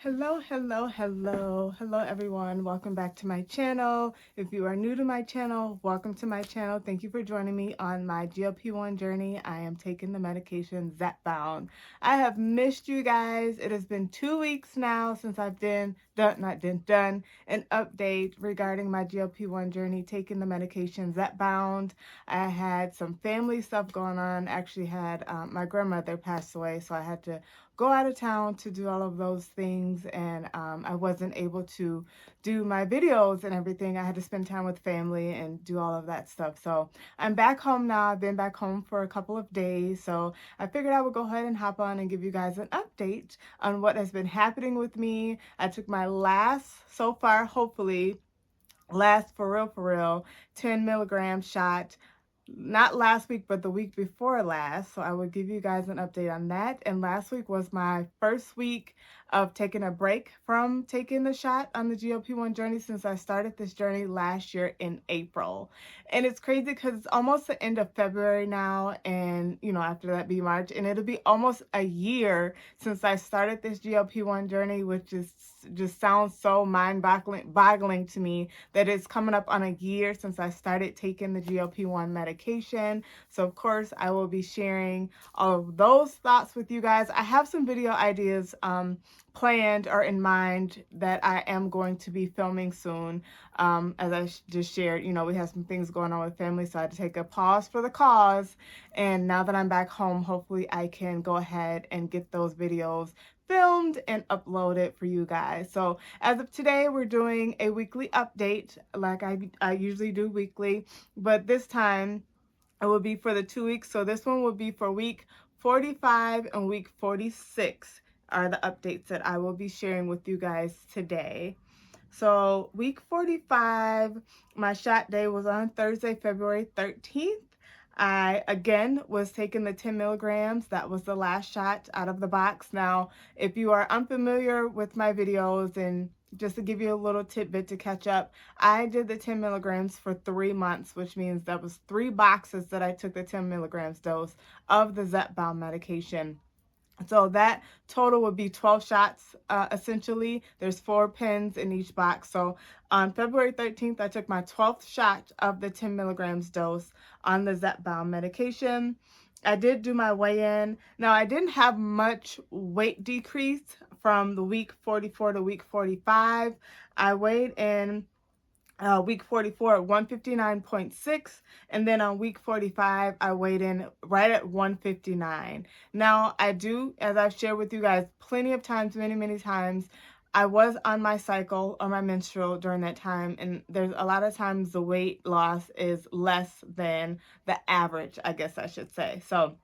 Hello everyone. Welcome back to my channel. If you are new to my channel, welcome to my channel. Thank you for joining me on my GLP-1 journey. I am taking the medication Zepbound. I have missed you guys. It has been 2 weeks now since I've done an update regarding my GLP-1 journey, taking the medication Zepbound. I had some family stuff going on. Actually had my grandmother passed away, so I had to go out of town to do all of those things, and I wasn't able to do my videos and everything. I had to spend time with family and do all of that stuff. So I'm back home now. I've been back home for a couple of days, so I figured I would go ahead and hop on and give you guys an update on what has been happening with me. I took my last, so far, hopefully, last for real, 10 milligram shot, not last week, but the week before last. So I will give you guys an update on that. And last week was my first week of taking a break from taking the shot on the GLP-1 journey since I started this journey last year in April. And it's crazy because it's almost the end of February now, and after that be March, and it'll be almost a year since I started this GLP-1 journey, which is just sounds so mind-boggling to me that it's coming up on a year since I started taking the GLP-1 medication. So of course I will be sharing all of those thoughts with you guys. I have some video ideas planned or in mind that I am going to be filming soon. As I just shared, we have some things going on with family, so I had to take a pause for the cause. And now that I'm back home, hopefully I can go ahead and get those videos filmed and uploaded for you guys. So as of today, we're doing a weekly update like I usually do weekly, but this time it will be for the 2 weeks. So this one will be for week 45 and week 46 are the updates that I will be sharing with you guys today. So week 45, my shot day was on Thursday, February 13th. I, again, was taking the 10 milligrams. That was the last shot out of the box. Now, if you are unfamiliar with my videos, and just to give you a little tidbit to catch up, I did the 10 milligrams for 3 months, which means that was 3 boxes that I took the 10 milligrams dose of the Zepbound medication. So that total would be 12 shots, essentially. There's 4 pens in each box. So on February 13th, I took my 12th shot of the 10 milligrams dose on the Zepbound medication. I did do my weigh-in. Now, I didn't have much weight decrease from the week 44 to week 45. I weighed in week 44 at 159.6, and then on week 45 I weighed in right at 159. Now I do, as I've shared with you guys plenty of times, many times, I was on my cycle or my menstrual during that time, and there's a lot of times the weight loss is less than the average, I guess I should say. So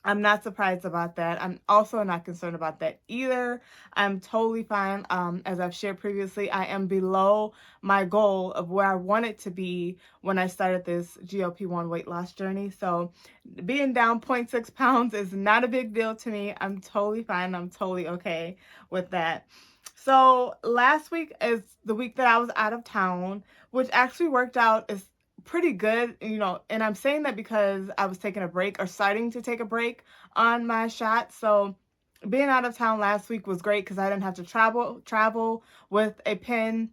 I'm not surprised about that. I'm also not concerned about that either. I'm totally fine. As I've shared previously, I am below my goal of where I wanted to be when I started this GLP-1 weight loss journey. So being down 0.6 pounds is not a big deal to me. I'm totally fine. I'm totally okay with that. So last week is the week that I was out of town, which actually worked out as pretty good, and I'm saying that because I was taking a break or starting to take a break on my shot. So being out of town last week was great because I didn't have to travel with a pen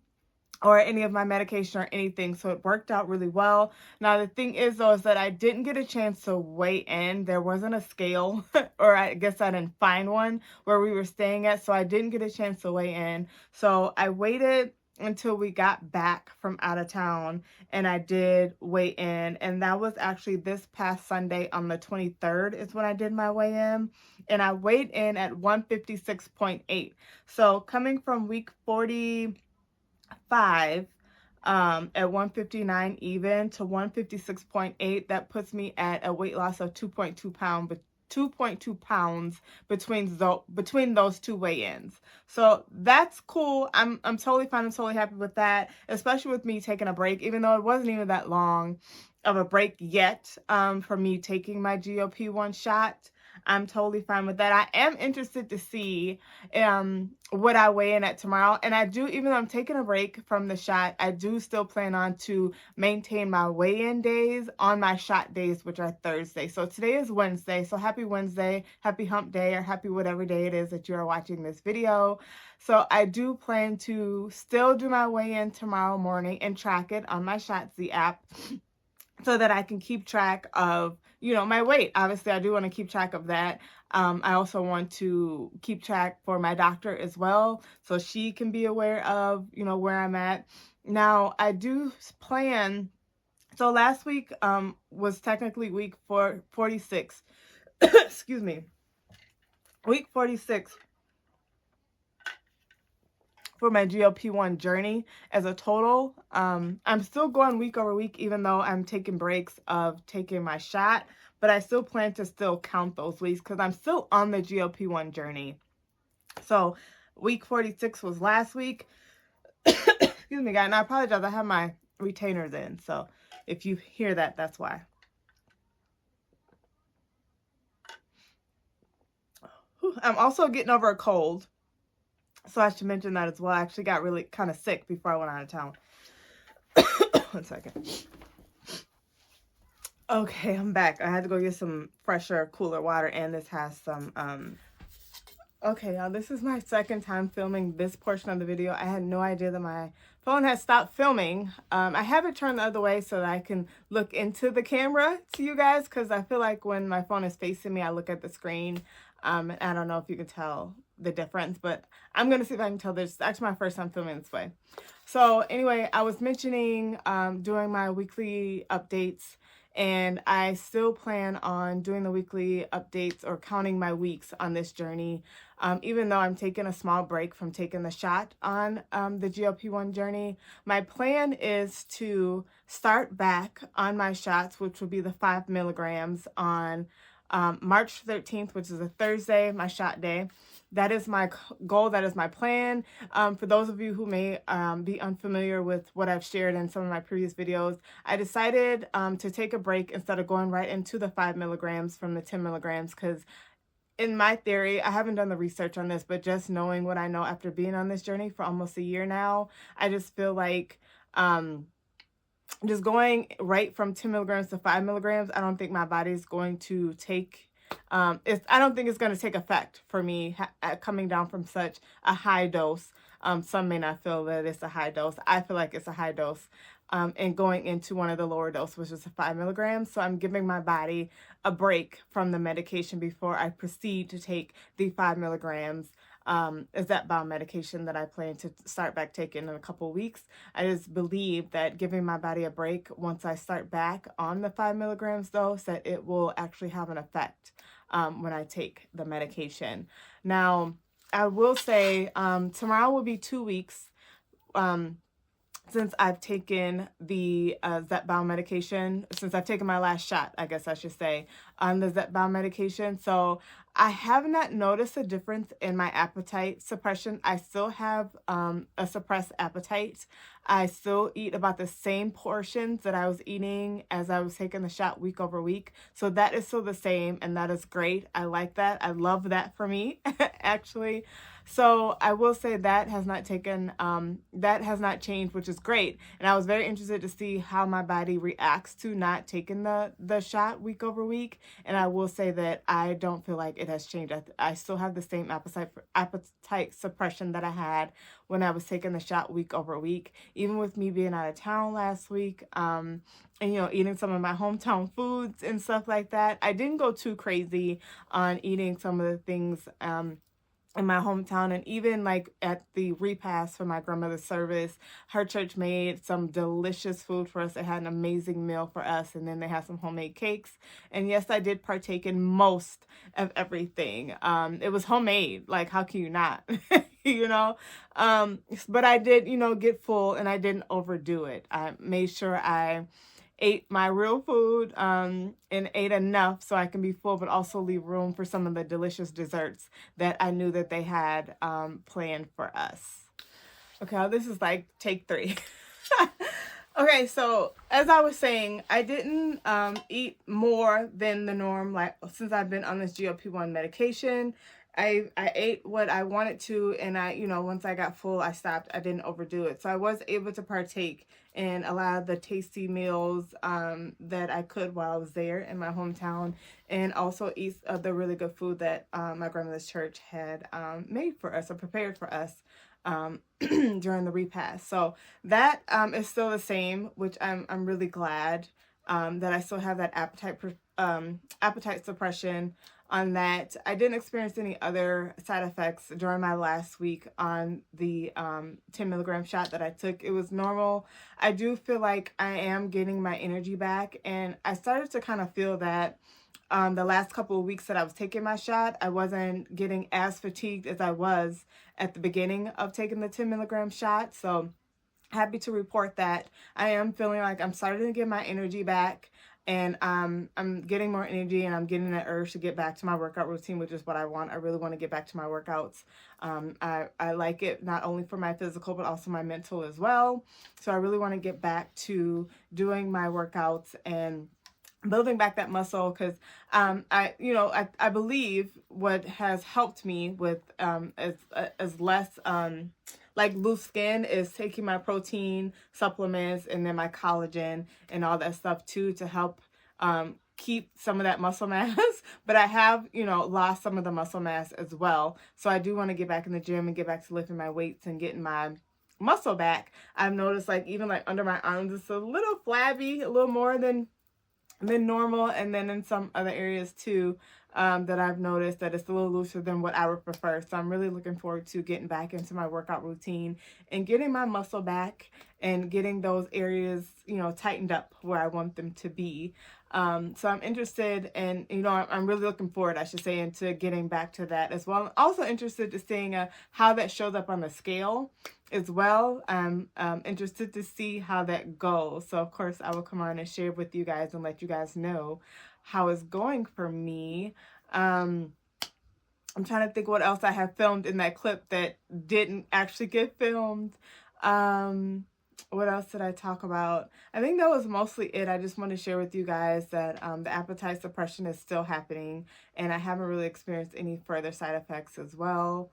or any of my medication or anything, so it worked out really well. Now the thing is though, is that I didn't get a chance to weigh in. There wasn't a scale or I guess I didn't find one where we were staying at, so I didn't get a chance to weigh in. So I waited until we got back from out of town, and I did weigh in, and that was actually this past Sunday on the 23rd is when I did my weigh-in, and I weighed in at 156.8. So coming from week 45 at 159 even to 156.8, that puts me at a weight loss of 2.2 pounds between those two weigh-ins. So that's cool. I'm totally fine. I'm totally happy with that, especially with me taking a break, even though it wasn't even that long of a break yet for me taking my GLP-1 shot. I'm totally fine with that. I am interested to see what I weigh in at tomorrow. And I do, even though I'm taking a break from the shot, I do still plan on to maintain my weigh-in days on my shot days, which are Thursday. So today is Wednesday. So happy Wednesday, happy hump day, or happy whatever day it is that you are watching this video. So I do plan to still do my weigh-in tomorrow morning and track it on my Shotzi app, so that I can keep track of, you know, my weight. Obviously, I do want to keep track of that. I also want to keep track for my doctor as well, so she can be aware of, you know, where I'm at. Now, I do plan, so last week was technically week 46. Excuse me. Week 46 for my GLP-1 journey as a total. I'm still going week over week, even though I'm taking breaks of taking my shot, but I still plan to still count those weeks because I'm still on the GLP-1 journey. So week 46 was last week. Excuse me, guys, and I apologize. I have my retainers in, so if you hear that, that's why. I'm also getting over a cold, so I should mention that as well. I actually got really kind of sick before I went out of town. 1 second. Okay, I'm back. I had to go get some fresher, cooler water, and this has some, okay, y'all, this is my second time filming this portion of the video. I had no idea that my phone had stopped filming. I have it turned the other way so that I can look into the camera to you guys, because I feel like when my phone is facing me, I look at the screen. I don't know if you can tell the difference, but I'm going to see if I can tell this. It's actually my first time filming this way. So anyway, I was mentioning doing my weekly updates, and I still plan on doing the weekly updates or counting my weeks on this journey, even though I'm taking a small break from taking the shot on the GLP-1 journey. My plan is to start back on my shots, which will be the 5 milligrams on March 13th, which is a Thursday, my shot day. That is my goal. That is my plan. For those of you who may be unfamiliar with what I've shared in some of my previous videos, I decided to take a break instead of going right into the 5 milligrams from the 10 milligrams, because in my theory, I haven't done the research on this, but just knowing what I know after being on this journey for almost a year now, I just feel like just going right from 10 milligrams to 5 milligrams, I don't think my body's going to take, I don't think it's going to take effect for me coming down from such a high dose. Some may not feel that it's a high dose. I feel like it's a high dose. And going into one of the lower doses, which is a 5 milligrams. So I'm giving my body a break from the medication before I proceed to take the 5 milligrams Zepbound medication that I plan to start back taking in a couple of weeks. I just believe that giving my body a break once I start back on the 5 milligrams dose, that it will actually have an effect when I take the medication. Now, I will say tomorrow will be 2 weeks since I've taken the Zepbound medication, since I've taken my last shot, I guess I should say, on the Zepbound medication. So I have not noticed a difference in my appetite suppression. I still have a suppressed appetite. I still eat about the same portions that I was eating as I was taking the shot week over week. So that is still the same, and that is great. I like that. I love that for me, actually. So I will say that has not changed, which is great. And I was very interested to see how my body reacts to not taking the shot week over week. And I will say that I don't feel like it has changed. I still have the same appetite suppression that I had when I was taking the shot week over week. Even with me being out of town last week, and, you know, eating some of my hometown foods and stuff like that, I didn't go too crazy on eating some of the things in my hometown. And even like at the repast for my grandmother's service, her church made some delicious food for us. They had an amazing meal for us, and then they had some homemade cakes. And yes, I did partake in most of everything. It was homemade, like how can you not? You know, but I did, you know, get full, and I didn't overdo it. I made sure I ate my real food and ate enough so I can be full, but also leave room for some of the delicious desserts that I knew that they had planned for us. Okay, this is like take 3. Okay, so as I was saying, I didn't eat more than the norm. Like since I've been on this GLP-1 medication, I ate what I wanted to, and once I got full, I stopped. I didn't overdo it, so I was able to partake in a lot of the tasty meals that I could while I was there in my hometown, and also eat the really good food that my grandmother's church had made for us or prepared for us during the repast. So that is still the same, which I'm really glad that I still have that appetite suppression on that. I didn't experience any other side effects during my last week on the 10 milligram shot that I took. It was normal. I do feel like I am getting my energy back, and I started to kind of feel that the last couple of weeks that I was taking my shot, I wasn't getting as fatigued as I was at the beginning of taking the 10 milligram shot. So happy to report that I am feeling like I'm starting to get my energy back, and I'm getting more energy, and I'm getting that urge to get back to my workout routine, which is what I want. I really want to get back to my workouts. I like it not only for my physical, but also my mental as well. So I really want to get back to doing my workouts and building back that muscle, because I believe what has helped me with as less like loose skin is taking my protein supplements and then my collagen and all that stuff too, to help keep some of that muscle mass. But I have lost some of the muscle mass as well, so I do want to get back in the gym and get back to lifting my weights and getting my muscle back. I've noticed like even like under my arms it's a little flabby, a little more than normal, and then in some other areas too, that I've noticed that it's a little looser than what I would prefer. So I'm really looking forward to getting back into my workout routine and getting my muscle back and getting those areas tightened up where I want them to be. So I'm interested, and I'm really looking forward, I should say, into getting back to that as well. I'm also interested to seeing how that shows up on the scale as well. I'm interested to see how that goes. So of course I will come on and share with you guys and let you guys know how it's going for me. I'm trying to think what else I have filmed in that clip that didn't actually get filmed. What else did I talk about? I think that was mostly it. I just want to share with you guys that the appetite suppression is still happening, and I haven't really experienced any further side effects as well.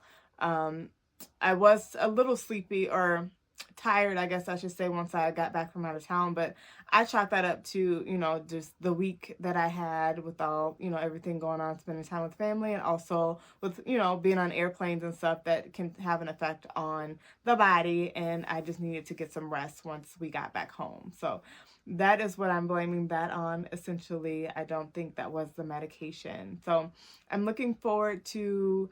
I was a little sleepy or tired, I guess I should say, once I got back from out of town, but I chalked that up to, just the week that I had with all, everything going on, spending time with family, and also with, being on airplanes and stuff that can have an effect on the body. And I just needed to get some rest once we got back home. So that is what I'm blaming that on, essentially. I don't think that was the medication. So I'm looking forward to,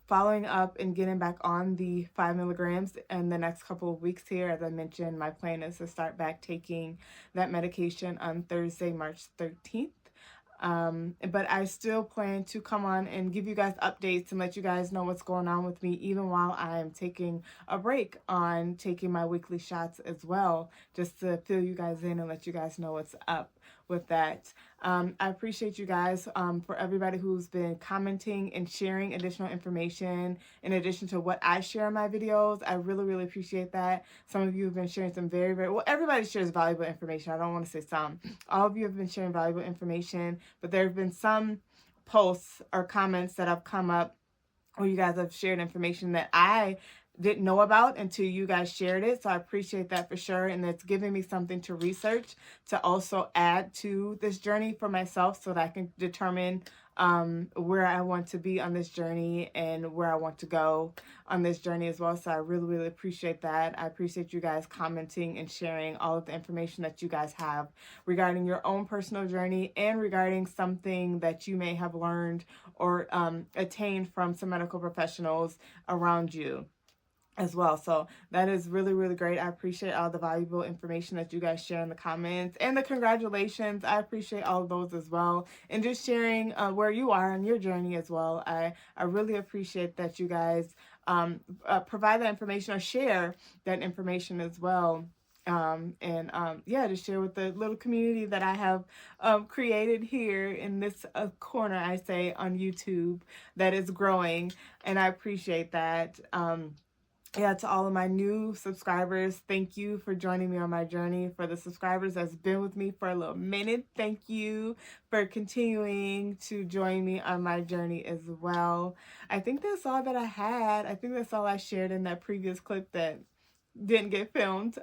following up and getting back on the 5 milligrams in the next couple of weeks here. As I mentioned, my plan is to start back taking that medication on Thursday, March 13th. But I still plan to come on and give you guys updates and let you guys know what's going on with me, even while I'm taking a break on taking my weekly shots as well, just to fill you guys in and let you guys know what's up with that. I appreciate you guys for everybody who's been commenting and sharing additional information in addition to what I share in my videos. I really, really appreciate that. Some of you have been sharing some very, very, well, everybody shares valuable information. I don't want to say some. All of you have been sharing valuable information, but there have been some posts or comments that have come up where you guys have shared information that I didn't know about until you guys shared it. So I appreciate that for sure. And it's giving me something to research to also add to this journey for myself, so that I can determine where I want to be on this journey and where I want to go on this journey as well. So I really, really appreciate that. I appreciate you guys commenting and sharing all of the information that you guys have regarding your own personal journey and regarding something that you may have learned or attained from some medical professionals around you as well. So that is really, really great. I appreciate all the valuable information that you guys share in the comments, and the congratulations. I appreciate all of those as well, and just sharing where you are on your journey as well. I really appreciate that you guys provide that information or share that information as well. To share with the little community that I have created here in this corner, I say, on YouTube, that is growing, and I appreciate that. yeah, to all of my new subscribers, thank you for joining me on my journey. For the subscribers that's been with me for a little minute, thank you for continuing to join me on my journey as well. I think that's all that I had. I think that's all I shared in that previous clip that didn't get filmed.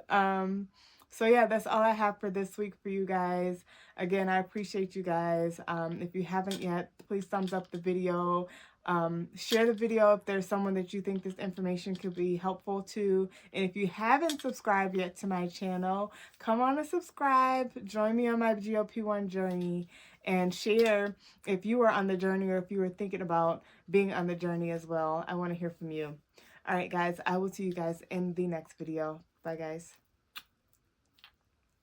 So yeah, that's all I have for this week for you guys. Again, I appreciate you guys. If you haven't yet, please thumbs up the video. Share the video if there's someone that you think this information could be helpful to. And if you haven't subscribed yet to my channel, come on and subscribe. Join me on my GLP-1 journey and share if you are on the journey or if you were thinking about being on the journey as well. I want to hear from you. All right, guys, I will see you guys in the next video. Bye, guys.